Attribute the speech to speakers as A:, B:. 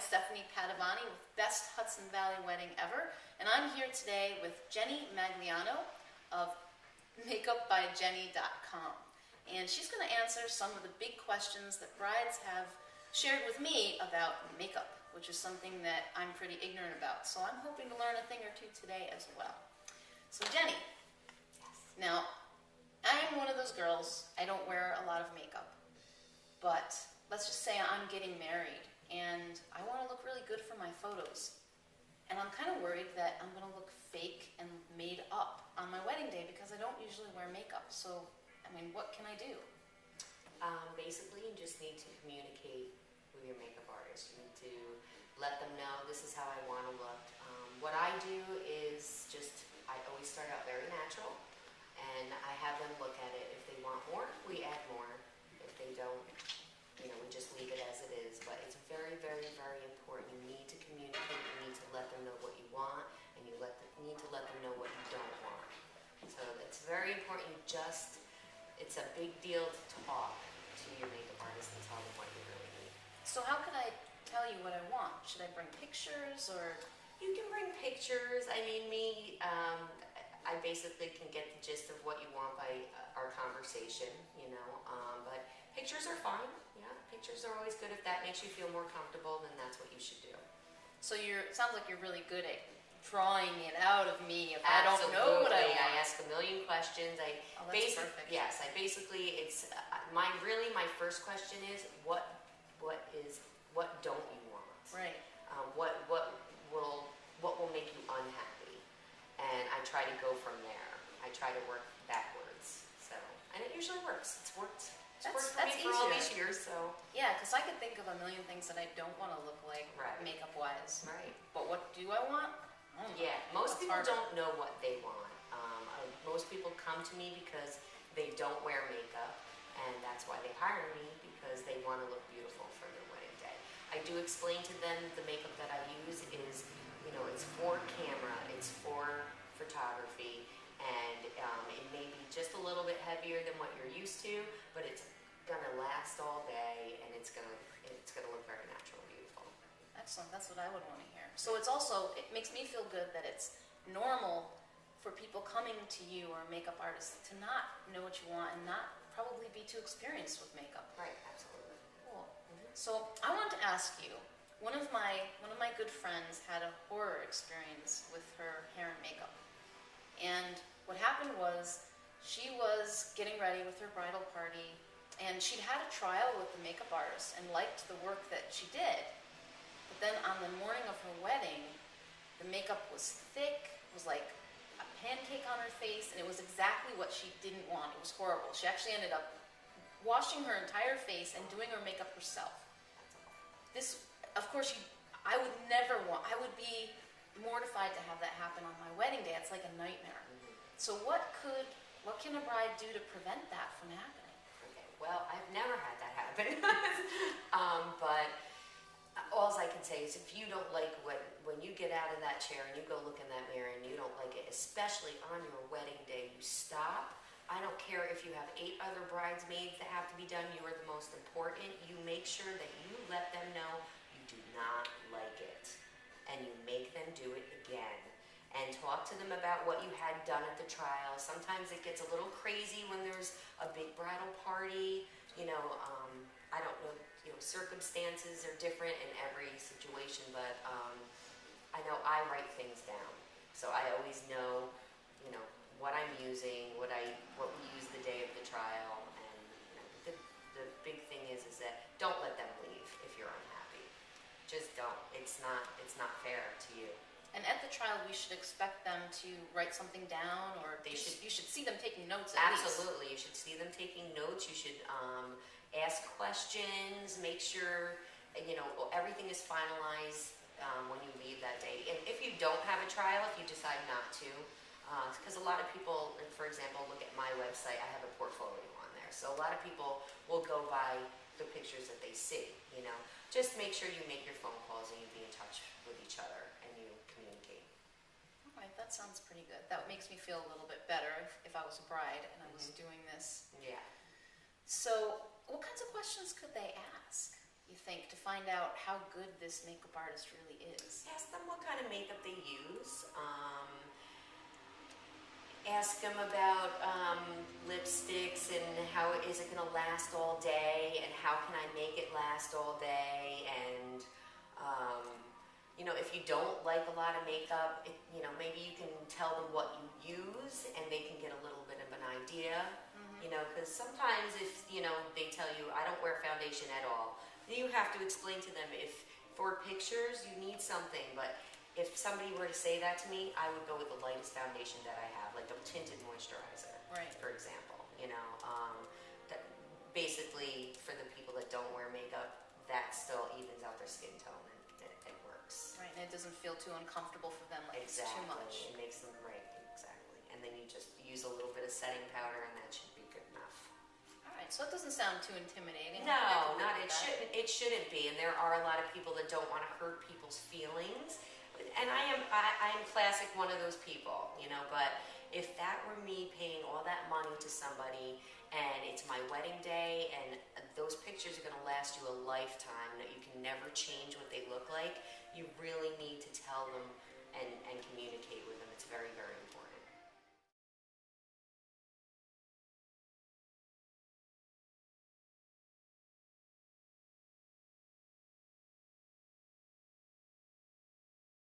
A: Stephanie Padovani with Best Hudson Valley Wedding Ever, and I'm here today with Jenny Magliano of makeupbyjenny.com. And she's going to answer some of the big questions that brides have shared with me about makeup, which is something that I'm pretty ignorant about. So I'm hoping to learn a thing or two today as well. So Jenny, now I'm one of those girls, I don't wear a lot of makeup, but let's just say I'm getting married and I want to look really good for my photos. And I'm kind of worried that I'm going to look fake and made up on my wedding day because I don't usually wear makeup. So, I mean, what can I do?
B: Basically, you just need to communicate with your makeup artist. You need to let them know this is how I want to look. What I do is I always start out very natural, and I have them look at it. If they want more, we add more. If they don't, we just leave it as it is. But it's very, very, very important. You need to communicate. You need to let them know what you want, and you need to let them know what you don't want. So it's very important. It's a big deal to talk to your makeup artist and tell them what you really need.
A: So how could I tell you what I want? Should I bring pictures or?
B: You can bring pictures. I mean, I basically can get the gist of what you want by our conversation, but pictures are fine. Yeah, pictures are always good. If that makes you feel more comfortable, then that's what you should do.
A: So it sounds like you're really good at drawing it out of me if
B: Absolutely.
A: I don't know what I want.
B: I ask a million questions.
A: That's perfect.
B: Yes, it's my first question is what don't you want?
A: Right.
B: What will make you unhappy? And I try to go from there. I try to work backwards. And it usually works. It's worked for me for all these years. So
A: yeah, because I could think of a million things that I don't want to look like makeup wise.
B: Right.
A: But what do I want?
B: Yeah, most people don't know what they want. Most people come to me because they don't wear makeup, and that's why they hire me, because they want to look beautiful for their wedding day. I do explain to them the makeup that I use is, it's for camera, it's for photography, and it may be just a little bit heavier than what you're used to, but it's gonna last all day, and it's gonna look very natural and beautiful.
A: Excellent, that's what I would want to hear. So it makes me feel good that it's normal for people coming to you or a makeup artist to not know what you want and not probably be too experienced with makeup.
B: Right, absolutely.
A: Cool. So I wanted to ask you, one of my good friends had a horror experience with her hair and makeup. And what happened was she was getting ready with her bridal party, and she'd had a trial with the makeup artist and liked the work that she did. But then on the morning of her wedding, the makeup was thick, it was like a pancake on her face, and it was exactly what she didn't want. It was horrible. She actually ended up washing her entire face and doing her makeup herself. This, of course, I would be mortified to have that happen on my wedding day. It's like a nightmare. So what can a bride do to prevent that from happening?
B: Okay, well, I've never had that happen. But all I can say is if you don't like when you get out of that chair and you go look in that mirror and you don't like it, especially on your wedding day, you stop. I don't care if you have 8 other bridesmaids that have to be done. You are the most important. You make sure that you let them know you do not like it, and you make them do it again. And talk to them about what you had done at the trial. Sometimes it gets a little crazy when there's a big bridal party. I don't know, circumstances are different in every situation, but I know I write things down. So I always know, what I'm using, what we use the day of the trial. And the big thing is that don't let them leave if you're unhappy. Just don't. It's not fair to you.
A: And at the trial, we should expect them to write something down, or you should see them taking notes at least.
B: Absolutely. You should see them taking notes. You should ask questions, make sure, everything is finalized when you leave that day. And if you don't have a trial, if you decide not to, because a lot of people, for example, look at my website, I have a portfolio on there. So a lot of people will go by the pictures that they see, Just make sure you make your phone calls and you be in touch with each other and you communicate.
A: All right, that sounds pretty good. That makes me feel a little bit better if I was a bride and I was doing this.
B: Yeah.
A: So what kinds of questions could they ask? you think, to find out how good this makeup artist really is?
B: Ask them what kind of makeup they use. Ask them about lipsticks and how is it going to last all day, and how can I make it last all day. And you know, if you don't like a lot of makeup, you know, maybe you can tell them what you use, and they can get a little bit of an idea. You know, because sometimes if, you know, they tell you, I don't wear foundation at all, then you have to explain to them, if for pictures you need something. But if somebody were to say that to me, I would go with the lightest foundation that I have, like the tinted moisturizer,
A: Right.
B: for example. You know, that basically for the people that don't wear makeup, that still evens out their skin tone, and it works.
A: Right, and it doesn't feel too uncomfortable for them, like it's too much.
B: It makes them right, exactly. And then you just use a little bit of setting powder, and that should be good enough.
A: All right, so it doesn't sound too intimidating.
B: No, not it shouldn't. It shouldn't be. And there are a lot of people that don't want to hurt people's feelings. And I am classic one of those people, you know. But if that were me paying all that money to somebody, and it's my wedding day, and those pictures are going to last you a lifetime, that you can never change what they look like, you really need to tell them and communicate with them. It's very, very important.